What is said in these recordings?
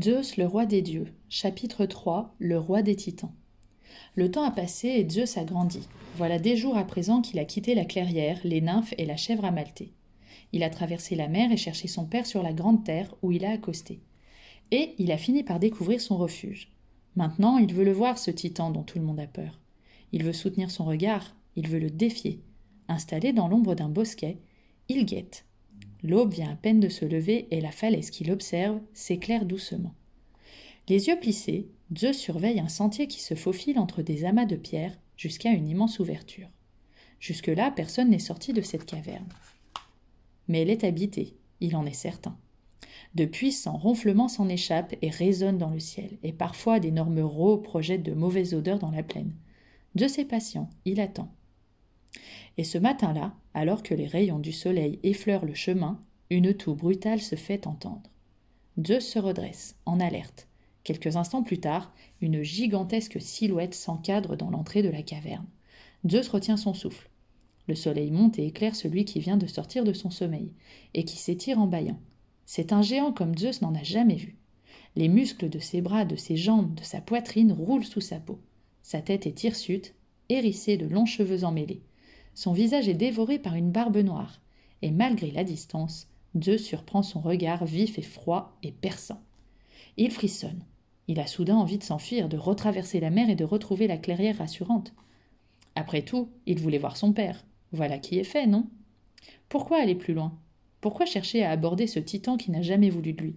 Zeus, le roi des dieux, chapitre 3, le roi des titans. Le temps a passé et Zeus a grandi. Voilà des jours à présent qu'il a quitté la clairière, les nymphes et la chèvre amaltée. Il a traversé la mer et cherché son père sur la grande terre où il a accosté. Et il a fini par découvrir son refuge. Maintenant, il veut le voir, ce titan dont tout le monde a peur. Il veut soutenir son regard, il veut le défier. Installé dans l'ombre d'un bosquet, il guette. L'aube vient à peine de se lever et la falaise qu'il observe s'éclaire doucement. Les yeux plissés, Zeus surveille un sentier qui se faufile entre des amas de pierres jusqu'à une immense ouverture. Jusque-là, personne n'est sorti de cette caverne. Mais elle est habitée, il en est certain. De puissants ronflements s'en échappent et résonnent dans le ciel, et parfois d'énormes rôes projettent de mauvaises odeurs dans la plaine. Zeus est patient, il attend. Et ce matin-là, alors que les rayons du soleil effleurent le chemin, une toux brutale se fait entendre. Zeus se redresse, en alerte. Quelques instants plus tard, une gigantesque silhouette s'encadre dans l'entrée de la caverne. Zeus retient son souffle. Le soleil monte et éclaire celui qui vient de sortir de son sommeil, et qui s'étire en bâillant. C'est un géant comme Zeus n'en a jamais vu. Les muscles de ses bras, de ses jambes, de sa poitrine roulent sous sa peau. Sa tête est hirsute, hérissée de longs cheveux emmêlés. Son visage est dévoré par une barbe noire, et malgré la distance, Zeus surprend son regard vif et froid et perçant. Il frissonne. Il a soudain envie de s'enfuir, de retraverser la mer et de retrouver la clairière rassurante. Après tout, il voulait voir son père. Voilà qui est fait, non? Pourquoi aller plus loin? Pourquoi chercher à aborder ce titan qui n'a jamais voulu de lui?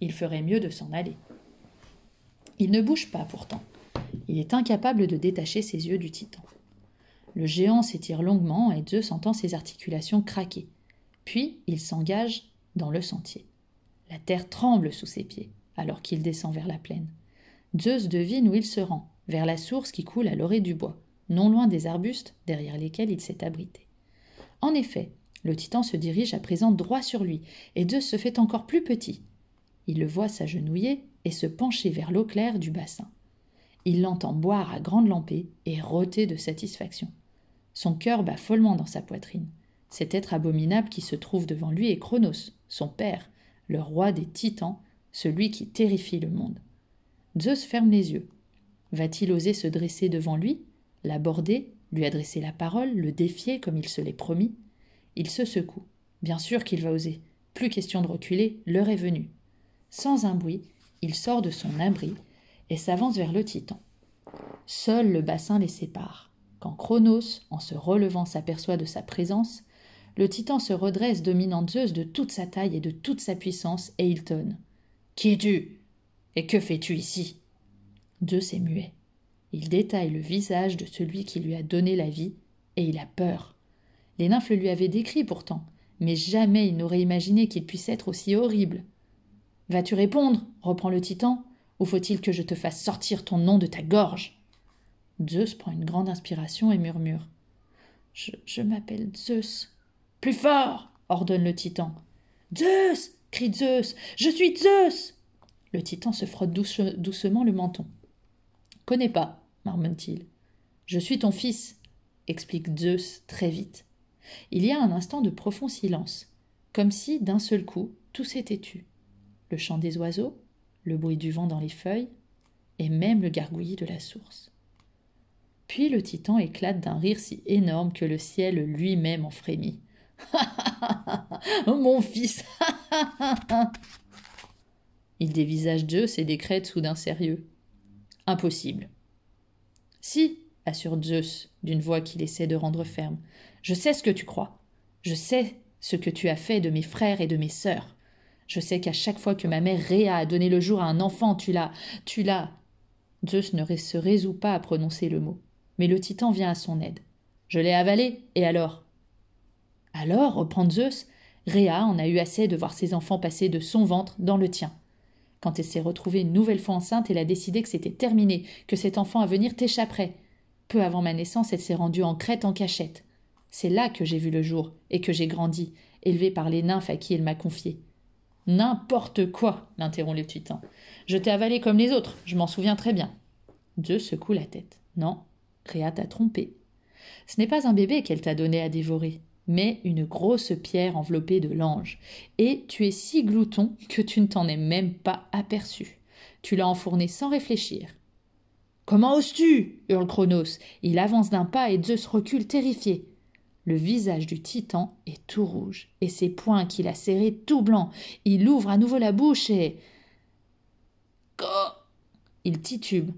Il ferait mieux de s'en aller. Il ne bouge pas pourtant. Il est incapable de détacher ses yeux du titan. Le géant s'étire longuement et Zeus entend ses articulations craquer. Puis il s'engage dans le sentier. La terre tremble sous ses pieds alors qu'il descend vers la plaine. Zeus devine où il se rend, vers la source qui coule à l'orée du bois, non loin des arbustes derrière lesquels il s'est abrité. En effet, le titan se dirige à présent droit sur lui, et Zeus se fait encore plus petit. Il le voit s'agenouiller et se pencher vers l'eau claire du bassin. Il l'entend boire à grandes lampées et rôter de satisfaction. Son cœur bat follement dans sa poitrine. Cet être abominable qui se trouve devant lui est Cronos, son père, le roi des titans, celui qui terrifie le monde. Zeus ferme les yeux. Va-t-il oser se dresser devant lui, l'aborder, lui adresser la parole, le défier comme il se l'est promis? Il se secoue. Bien sûr qu'il va oser. Plus question de reculer, l'heure est venue. Sans un bruit, il sort de son abri et s'avance vers le titan. Seul le bassin les sépare. Quand Cronos, en se relevant, s'aperçoit de sa présence, le titan se redresse, dominant Zeus de toute sa taille et de toute sa puissance, et il tonne. « Qui es-tu? Et que fais-tu ici ?» Zeus est muet. Il détaille le visage de celui qui lui a donné la vie, et il a peur. Les nymphes le lui avaient décrit pourtant, mais jamais il n'aurait imaginé qu'il puisse être aussi horrible. « Vas-tu répondre ?» reprend le titan. « Ou faut-il que je te fasse sortir ton nom de ta gorge ?» Zeus prend une grande inspiration et murmure. « Je m'appelle Zeus. »« Plus fort !» ordonne le titan. « Zeus !» crie Zeus. « Je suis Zeus !» Le titan se frotte doucement le menton. « Connais pas, marmonne-t-il. « Je suis ton fils, explique Zeus très vite. Il y a un instant de profond silence, comme si, d'un seul coup, tout s'était tu. Le chant des oiseaux, le bruit du vent dans les feuilles, et même le gargouillis de la source. Puis le titan éclate d'un rire si énorme que le ciel lui-même en frémit. « Mon fils !» Il dévisage Zeus et décrète soudain sérieux. « Impossible. »« Si, » assure Zeus, d'une voix qu'il essaie de rendre ferme. « Je sais ce que tu crois. Je sais ce que tu as fait de mes frères et de mes sœurs. Je sais qu'à chaque fois que ma mère Rhéa a donné le jour à un enfant, tu l'as... » Zeus ne se résout pas à prononcer le mot. Mais le titan vient à son aide. « Je l'ai avalé, et alors ?» « Alors, reprend Zeus, Rhéa en a eu assez de voir ses enfants passer de son ventre dans le tien. Quand elle s'est retrouvée une nouvelle fois enceinte, elle a décidé que c'était terminé, que cet enfant à venir t'échapperait. Peu avant ma naissance, elle s'est rendue en Crète en cachette. C'est là que j'ai vu le jour et que j'ai grandi, élevée par les nymphes à qui elle m'a confiée. »« N'importe quoi !» l'interrompt le titan. « Je t'ai avalé comme les autres, je m'en souviens très bien. » Zeus secoue la tête. « Non, Rhéa t'a trompé. Ce n'est pas un bébé qu'elle t'a donné à dévorer, mais une grosse pierre enveloppée de lange. Et tu es si glouton que tu ne t'en es même pas aperçu. Tu l'as enfourné sans réfléchir. « Comment oses-tu » hurle Cronos. Il avance d'un pas et Zeus recule terrifié. Le visage du titan est tout rouge, et ses poings qu'il a serrés tout blancs. Il ouvre à nouveau la bouche et... Il titube,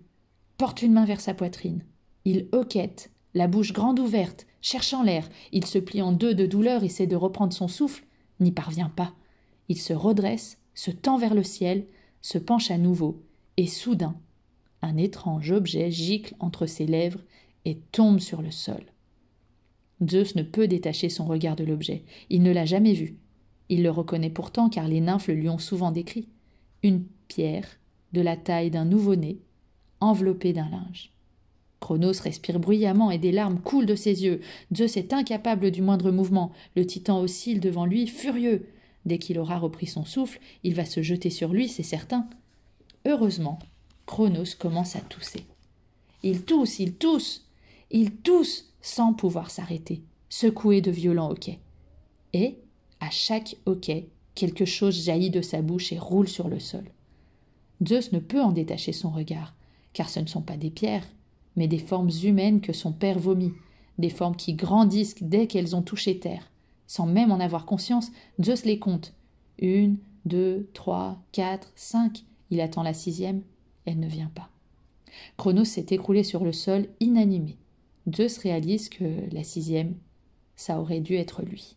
porte une main vers sa poitrine. Il hoquette, la bouche grande ouverte, cherchant l'air. Il se plie en deux de douleur, essaie de reprendre son souffle, n'y parvient pas. Il se redresse, se tend vers le ciel, se penche à nouveau, et soudain, un étrange objet gicle entre ses lèvres et tombe sur le sol. Zeus ne peut détacher son regard de l'objet. Il ne l'a jamais vu. Il le reconnaît pourtant car les nymphes le lui ont souvent décrit. Une pierre de la taille d'un nouveau-né, enveloppée d'un linge. Cronos respire bruyamment et des larmes coulent de ses yeux. Zeus est incapable du moindre mouvement. Le titan oscille devant lui, furieux. Dès qu'il aura repris son souffle, il va se jeter sur lui, c'est certain. Heureusement, Cronos commence à tousser. Il tousse, il tousse, il tousse sans pouvoir s'arrêter, secoué de violents hoquets. Et, à chaque hoquet, quelque chose jaillit de sa bouche et roule sur le sol. Zeus ne peut en détacher son regard, car ce ne sont pas des pierres, mais des formes humaines que son père vomit, des formes qui grandissent dès qu'elles ont touché terre. Sans même en avoir conscience, Zeus les compte. 1, 2, 3, 4, 5. Il attend la 6e, elle ne vient pas. Cronos s'est écroulé sur le sol, inanimé. Zeus réalise que la 6e, ça aurait dû être lui.